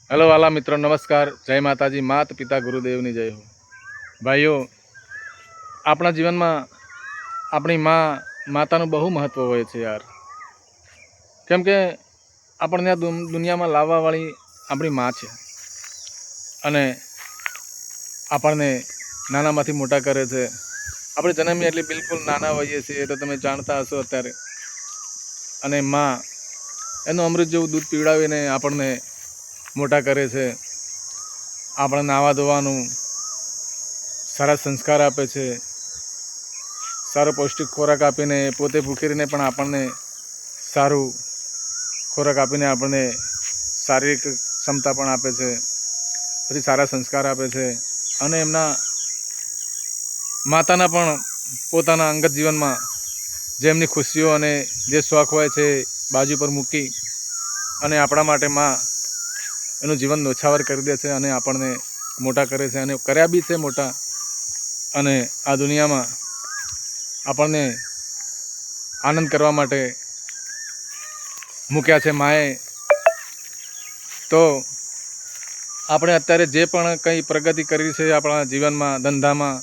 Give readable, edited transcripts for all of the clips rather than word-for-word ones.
Hello वाला मित्रों नमस्कार। जय माताजी। मात पिता गुरुदेवनी जय हो। भाईओ, આપણા જીવનમાં આપણી માતાનું બહુ મહત્ત્વ હોય છે યાર. કેમ કે આપણને આ દુનિયામાં લાવવાવાળી આપણી મા છે અને આપણને નાનામાંથી મોટા કરે છે. આપણે જન્મીએ એટલે બિલકુલ નાના હોઈએ છીએ, એ તો તમે જાણતા હશો અત્યારે. અને મા એનું અમૃત જેવું દૂધ પીવડાવીને આપણને મોટા કરે છે. આપણે નાવા ધોવાનું, સારા સંસ્કાર આપે છે, સારો પૌષ્ટિક ખોરાક આપીને પોતે ભૂખી રહીને પણ આપણને સારું ખોરાક આપીને આપણને શારીરિક ક્ષમતા પણ આપે છે, પછી સારા સંસ્કાર આપે છે. અને એમના માતાના પણ પોતાના અંગત જીવનમાં જે એમની ખુશીઓ અને જે શોખ હોય છે બાજુ પર મૂકી અને આપણા માટે માં એનું જીવન નોછાવર કરી દે છે અને આપણને મોટા કરે છે અને કર્યા બી છે મોટા. અને આ દુનિયામાં આપણને આનંદ કરવા માટે મૂક્યા છે માએ. તો આપણે અત્યારે જે પણ કંઈ પ્રગતિ કરી છે આપણા જીવનમાં, ધંધામાં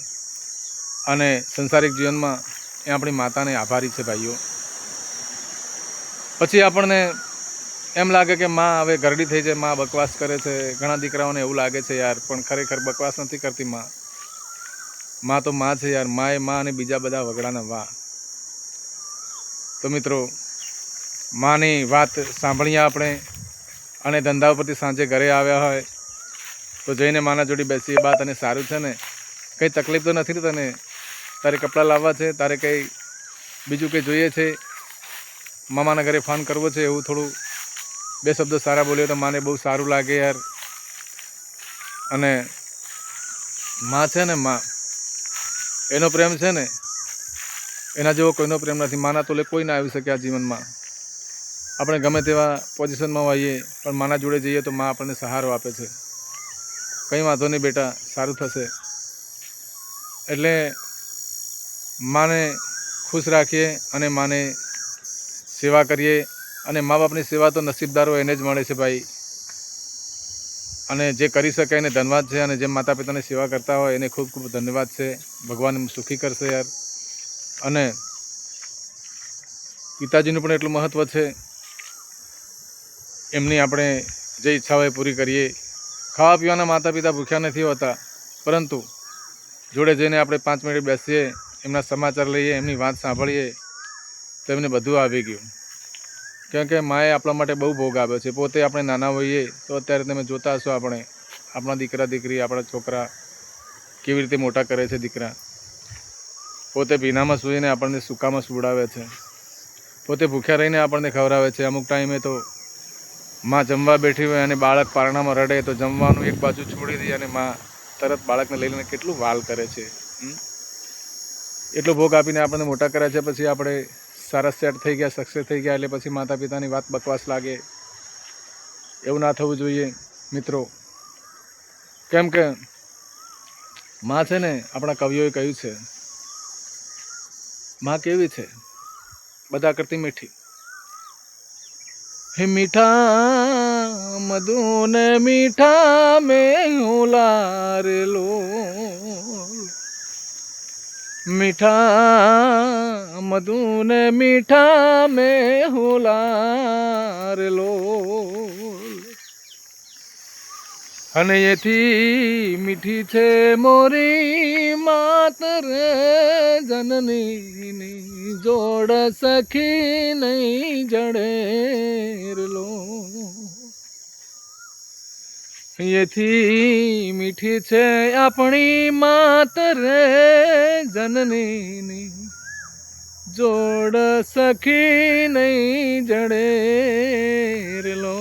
અને સંસારિક જીવનમાં, એ આપણી માતાને આભારી છે ભાઈઓ. પછી આપણને એમ લાગે કે માં હવે ઘરડી થઈ જાય, માં બકવાસ કરે છે. ઘણા દીકરાઓને એવું લાગે છે યાર, પણ ખરેખર બકવાસ નથી કરતી માં. માં તો માં છે યાર. માં એ માં અને બીજા બધા વગડાના વાહ. તો મિત્રો, માની વાત સાંભળીએ આપણે. અને ધંધા ઉપરથી સાંજે ઘરે આવ્યા હોય તો જઈને માના જોડી બેસીએ. બા તને સારું છે ને? કંઈ તકલીફ તો નથી ને તને? તારે કપડાં લાવવા છે? તારે કંઈ બીજું કંઈ જોઈએ છે? મામાના ઘરે ફોન કરવો છે? એવું થોડું બે શબ્દો સારા બોલીએ તો માને બહુ સારું લાગે યાર. અને માં છે ને, માં એનો પ્રેમ છે ને, એના જેવો કોઈનો પ્રેમ નથી. માના તોલે કોઈ ના આવી શકે આ જીવનમાં. આપણે ગમે તેવા પોઝિશનમાં હોઈએ પણ માના જોડે જઈએ તો માં આપણને સહારો આપે છે. કંઈ વાંધો નહીં બેટા, સારું થશે. એટલે માને ખુશ રાખીએ અને માને સેવા કરીએ. અને મા બાપની સેવા તો નસીબદારો એને જ મળે છે ભાઈ. અને જે કરી શકે એને ધન્યવાદ છે, અને જે માતા પિતાની સેવા કરતા હોય એને ખૂબ ખૂબ ધન્યવાદ છે. ભગવાન સુખી કરશે યાર. અને પિતાજીનું પણ એટલું મહત્ત્વ છે. એમની આપણે જે ઈચ્છા હોય પૂરી કરીએ. ખાવા પીવાના માતા પિતા ભૂખ્યા નથી હોતા, પરંતુ જોડે જઈને આપણે 5 મિનિટ બેસીએ, એમના સમાચાર લઈએ, એમની વાત સાંભળીએ તો એમને બધું આવી ગયું. કેમ કે માએ આપણા માટે બહુ ભોગ આપ્યો છે. પોતે આપણે નાના હોઈએ તો અત્યારે તમે જોતા હશો, આપણા દીકરા દીકરી, આપણા છોકરા કેવી રીતે મોટા કરે છે. દીકરા પોતે ભીનામાં સૂઈને આપણને સૂકામાં સુવડાવે છે. પોતે ભૂખ્યા રહીને આપણને ખવડાવે છે. અમુક ટાઈમે તો માં જમવા બેઠી હોય અને બાળક પારણામાં રડે તો જમવાનું એક બાજુ છોડી દે અને માં તરત બાળકને લઈ લઈને કેટલું વાલ કરે છે. એટલો ભોગ આપીને આપણને મોટા કર્યા છે. પછી આપણે સારા સેટ થઈ ગયા, સક્સેસ થઈ ગયા એટલે પછી માતા પિતાની વાત બકવાસ લાગે. એવું ના થવું જોઈએ મિત્રો. કેમ કે માં છે ને, આપણા કવિઓએ કહ્યું છે, માં કેવી છે? બધા કરતી મીઠી. હે મીઠા મધુન મીઠા મેં હુલાર લો, મીઠા મધુન મીઠા મેં હુલાર લો. અને એથી મીઠી છે મોરી માતર જનની, જોડ સખી નહીં જડેર લો. એથી મીઠી છે આપણી માતર જનની, જોડ સખી નહીં જડેર લો.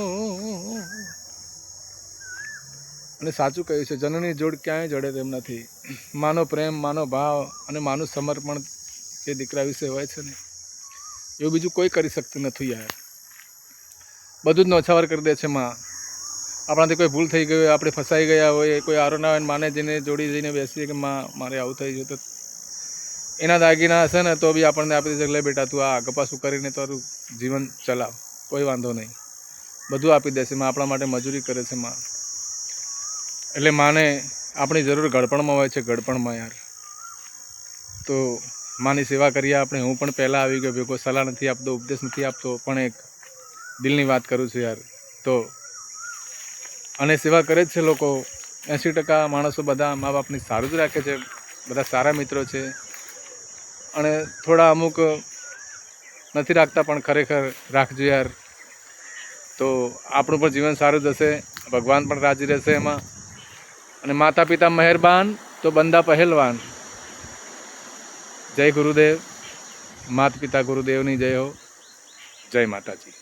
અને સાચું કહ્યું છે, જનની જોડ ક્યાંય જડે તેમ નથી. માનો પ્રેમ, માનો ભાવ અને માનું સમર્પણ જે દીકરા વિશે હોય છે ને, એવું બીજું કોઈ કરી શકતું નથી યાર. બધું જ નોછાવર કરી દે છે માં. આપણાથી કોઈ ભૂલ થઈ ગઈ હોય, આપણે ફસાઈ ગયા હોય, કોઈ આરો ના હોય, માને જઈને જોડી જઈને બેસીએ કે માં મારે આવું થઈ ગયું, તો એના દાગીના હશે ને તો બી આપણને આપી દે, લે બેટા તું આ ગપાસું કરીને તારું જીવન ચલાવ, કોઈ વાંધો નહીં. બધું આપી દે છે માં, આપણા માટે મજૂરી કરે છે માં. એટલે માને આપણી જરૂર ગળપણમાં હોય છે, ગળપણમાં યાર. તો માની સેવા કરીએ આપણે. હું પણ પહેલાં આવી ગયો ભેગો, સલાહ નથી આપતો, ઉપદેશ નથી આપતો, પણ એક દિલની વાત કરું છું યાર. તો અને સેવા કરે જ છે લોકો. 80% માણસો બધા મા બાપની સારું જ રાખે છે, બધા સારા મિત્રો છે. અને થોડા અમુક નથી રાખતા, પણ ખરેખર રાખજો યાર. તો આપણું પણ જીવન સારું જશે, ભગવાન પણ રાજી રહેશે એમાં. અને માતા પિતા મહેરબાન તો બંદા પહેલવાન. જય ગુરુદેવ. માતા પિતા ગુરુદેવની જય હો. જય માતાજી.